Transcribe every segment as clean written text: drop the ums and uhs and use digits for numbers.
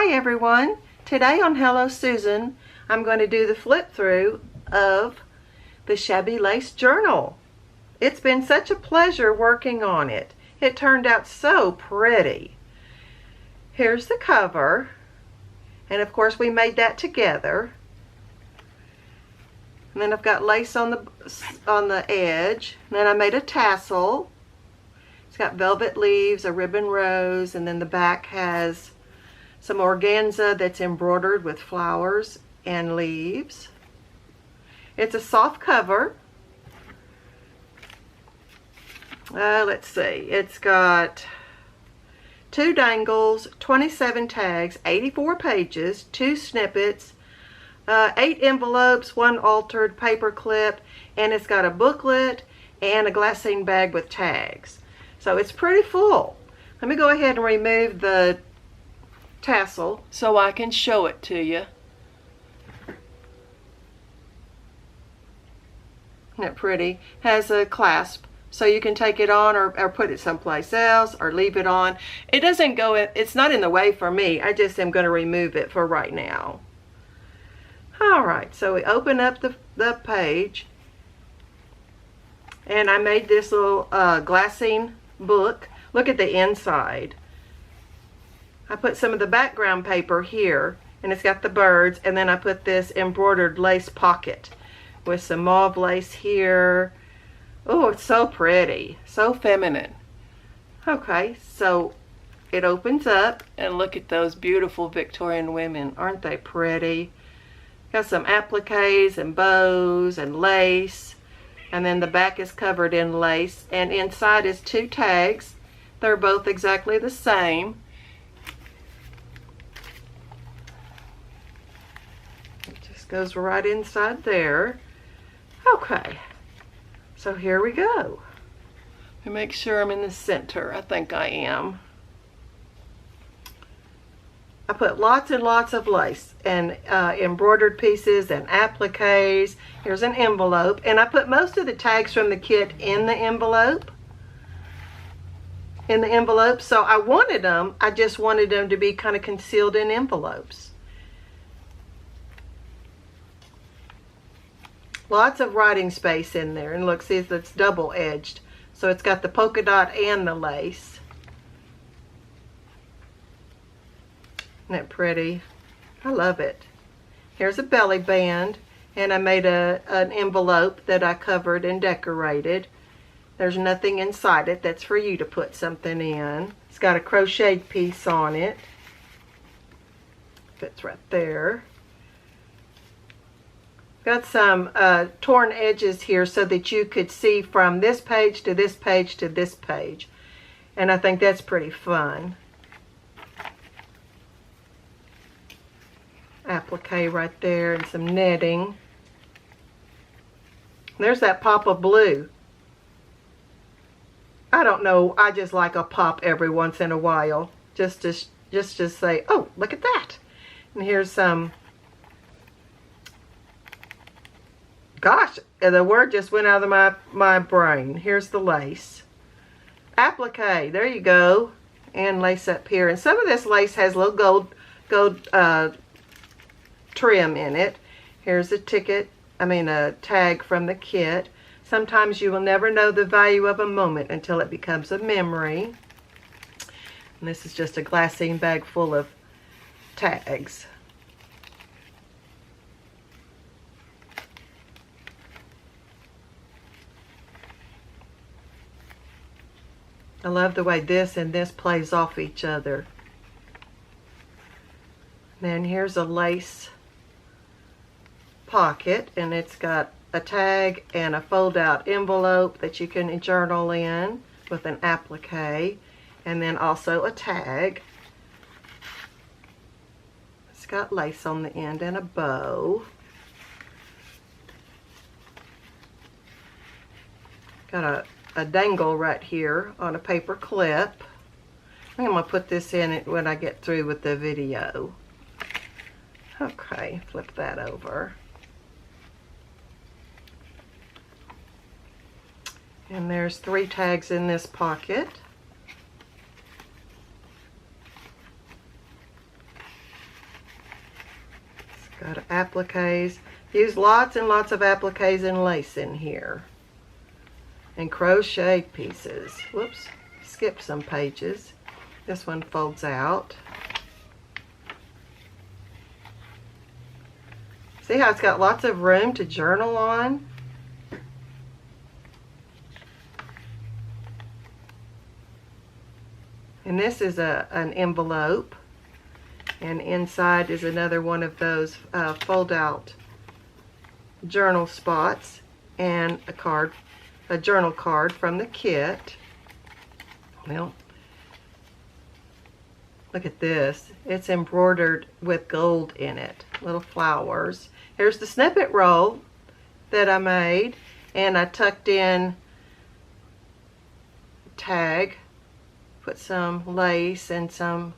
Hi everyone. Today on Hello Susan, I'm going to do the flip through of the Shabby Lace Journal. It's been such a pleasure working on it. It turned out so pretty. Here's the cover, and of course we made that together. And then I've got lace on the edge. And then I made a tassel. It's got velvet leaves, a ribbon rose, and then the back has some organza that's embroidered with flowers and leaves. It's a soft cover. Let's see, it's got 2 dangles, 27 tags, 84 pages, 2 snippets, 8 envelopes, 1 altered paper clip, and it's got a booklet and a glassine bag with tags. So it's pretty full. Let me go ahead and remove the tassel so I can show it to you. Isn't it pretty? Has a clasp so you can take it on or put it someplace else or leave it on. It doesn't go in, it's not in the way for me. I just am going to remove it for right now. Alright, so we open up the page, and I made this little glassine book. Look at the inside. I put some of the background paper here, and it's got the birds, and then I put this embroidered lace pocket with some mauve lace here. Oh, it's so pretty, so feminine. Okay, so it opens up, and look at those beautiful Victorian women. Aren't they pretty? Got some appliques and bows and lace, and then the back is covered in lace, and inside is 2 tags. They're both exactly the same. Goes right inside there. Okay, so here we go. Let me make sure I'm in the center. I think I am. I put lots and lots of lace and embroidered pieces and appliques. Here's an envelope, and I put most of the tags from the kit in the envelope. So I wanted them, I just wanted them to be kind of concealed in envelopes. Lots of writing space in there, and look, see, it's double edged, so it's got the polka dot and the lace. Isn't that pretty? I love it. Here's a belly band, and I made an envelope that I covered and decorated. There's nothing inside it. That's for you to put something in. It's got a crocheted piece on it. Fits right there. Got some torn edges here so that you could see from this page to this page to this page. And I think that's pretty fun. Applique right there and some netting. There's that pop of blue. I don't know, I just like a pop every once in a while. Just to say, oh, look at that. And here's some, gosh, the word just went out of my brain. Here's the lace. Applique, there you go. And lace up here. And some of this lace has a little gold trim in it. Here's a a tag from the kit. Sometimes you will never know the value of a moment until it becomes a memory. And this is just a glassine bag full of tags. I love the way this and this plays off each other. Then here's a lace pocket, and it's got a tag and a fold-out envelope that you can journal in with an applique, and then also a tag. It's got lace on the end and a bow. Got a dangle right here on a paper clip. I'm going to put this in it when I get through with the video. Okay, flip that over. And there's 3 tags in this pocket. Got appliques. Use lots and lots of appliques and lace in here. And crochet pieces. Whoops, skipped some pages. This one folds out. See how it's got lots of room to journal on? And this is an envelope. And inside is another one of those fold out journal spots and a journal card from the kit. Well, look at this. It's embroidered with gold in it, little flowers. Here's the snippet roll that I made, and I tucked in tag, put some lace and some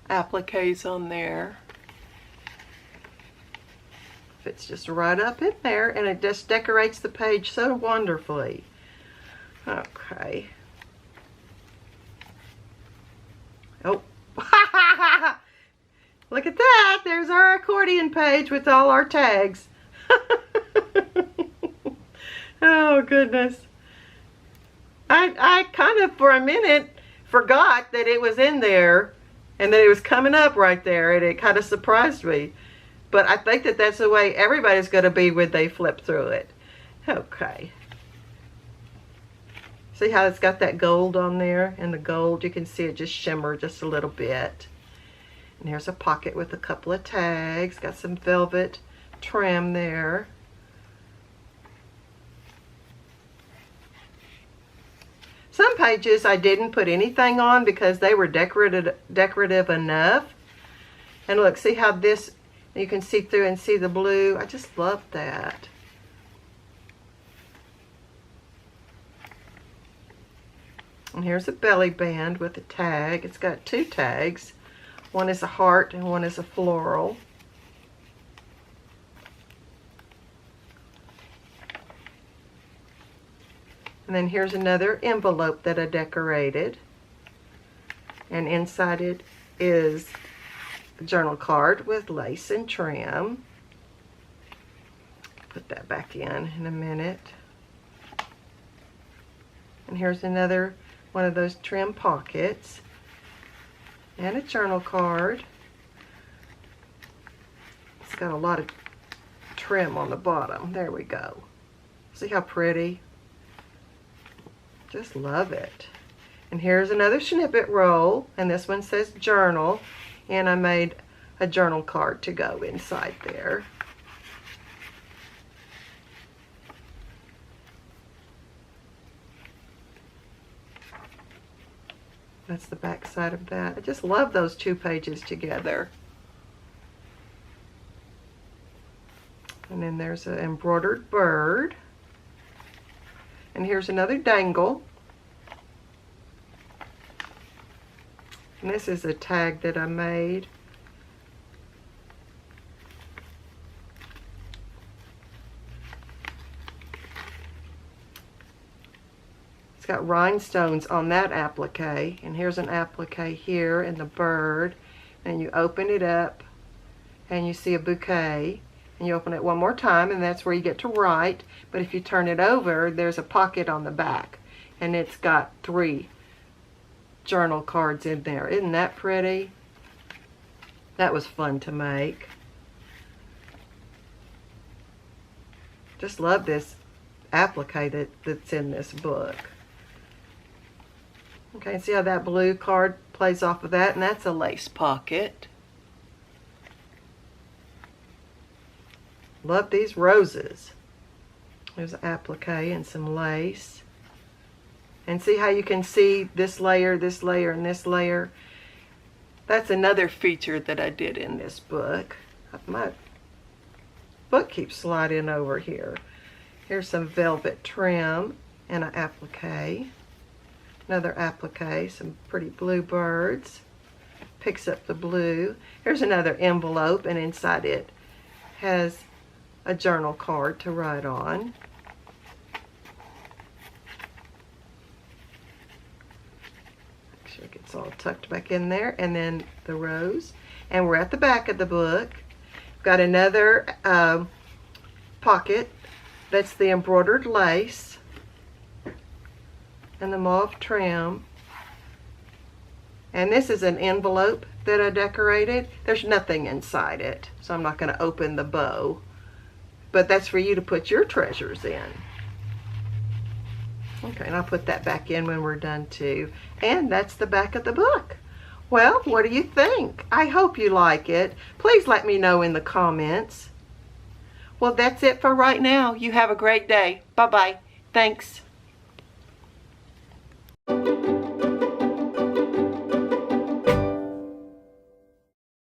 appliques on there. Fits just right up in there, and it just decorates the page so wonderfully. Okay. Oh. Look at that. There's our accordion page with all our tags. Oh, goodness. I kind of, for a minute, forgot that it was in there and that it was coming up right there, and it kind of surprised me. But I think that that's the way everybody's going to be when they flip through it. Okay. See how it's got that gold on there? And the gold, you can see it just shimmer just a little bit. And here's a pocket with a couple of tags. Got some velvet trim there. Some pages I didn't put anything on because they were decorative enough. And look, see how this, you can see through and see the blue. I just love that. And here's a belly band with a tag. It's got two tags. One is a heart and one is a floral. And then here's another envelope that I decorated. And inside it is a journal card with lace and trim. Put that back in a minute. And here's another one of those trim pockets. And a journal card. It's got a lot of trim on the bottom. There we go. See how pretty? Just love it. And here's another snippet roll, and this one says journal, and I made a journal card to go inside there. That's the back side of that. I just love those two pages together. And then there's an embroidered bird. And here's another dangle. And this is a tag that I made. It's got rhinestones on that applique. And here's an applique here and the bird. And you open it up and you see a bouquet. And you open it one more time, and that's where you get to write. But if you turn it over, there's a pocket on the back, and it's got 3 journal cards in there. Isn't that pretty? That was fun to make. Just love this applique that's in this book. Okay, see how that blue card plays off of that, and that's a lace pocket. Love these roses. There's an applique and some lace. And see how you can see this layer, and this layer. That's another feature that I did in this book. My book keeps sliding over here. Here's some velvet trim and an applique. Another applique, some pretty blue birds. Picks up the blue. Here's another envelope, and inside it has a journal card to write on. Make sure it gets all tucked back in there. And then the rose. And we're at the back of the book. Got another pocket. That's the embroidered lace and the mauve trim. And this is an envelope that I decorated. There's nothing inside it, so I'm not going to open the bow. But that's for you to put your treasures in. Okay, and I'll put that back in when we're done too. And that's the back of the book. Well, what do you think? I hope you like it. Please let me know in the comments. Well, that's it for right now. You have a great day. Bye-bye. Thanks.